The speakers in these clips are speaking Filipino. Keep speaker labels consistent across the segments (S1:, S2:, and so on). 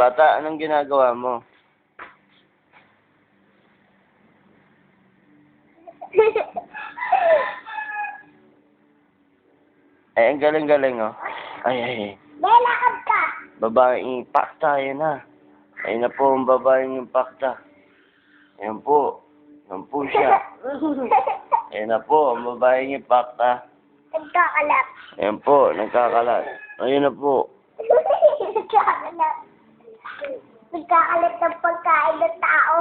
S1: Bata, anong ginagawa mo? Ay, ang galing-galing, oh. Ay.
S2: Lalakad ka.
S1: Babaeng impacta, yun na. Ayun na po ang babaeng impacta. Ayan po. Ayan po siya. Ayan na po ang babaeng impacta.
S2: Nagkakalat.
S1: Ayan po, nagkakalat. Ayun na po.
S2: Nagkakalat. Nagkakalat ng pagkain ng tao.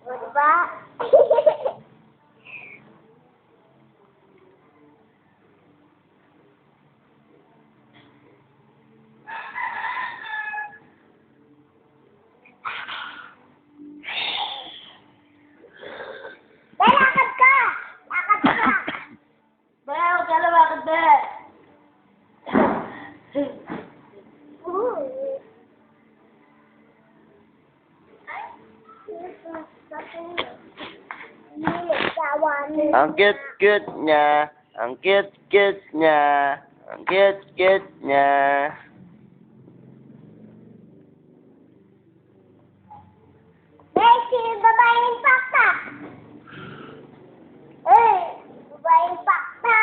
S2: O, diba? Lakad ka! Lakad ka!
S3: Bayaw ka na, bakit ba?
S1: Ang cute-cute niya. Ang cute-cute niya. Ang cute-cute niya.
S2: Bessie, babaeng pakta! Babaeng pakta!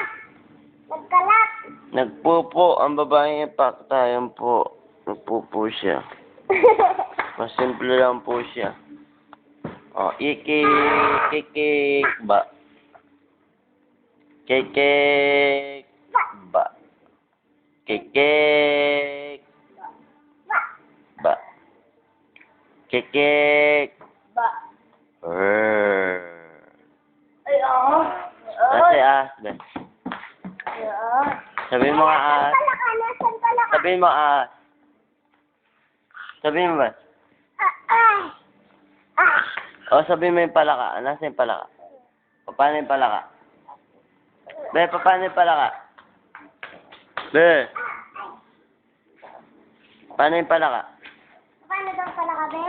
S2: Nagkalat!
S1: Nagpupo ang babaeng impacta. Ayan po. Nagpupo siya. Mas simple lang po siya. Oh, kikik ba. Kikik ba. Kikik ba. Kikik.
S3: Ba? Ay,
S1: Kasi Ben. Sabihin mo nga
S2: Nasan pala ka? Nasan pala ka?
S1: Sabihin mo Sabihin mo ba? O, sabihin mo yung palaka. Nasa yung palaka? Paano yung palaka? Be, paano yung palaka? Be. Paano yung palaka?
S2: Paano daw pala ka, be?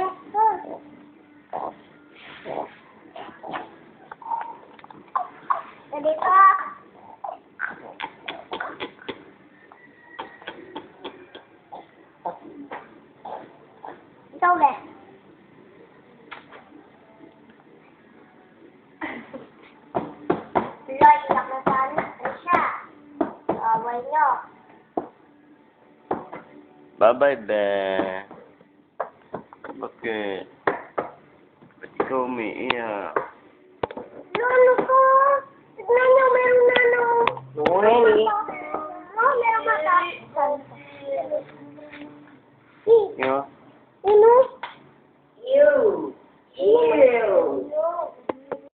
S2: Dito. Ikaw, be. Loy, iyak na sana. Ano siya? Away nyo.
S1: Bye-bye, Be. Bakit? Ba't ikaw umiiyak?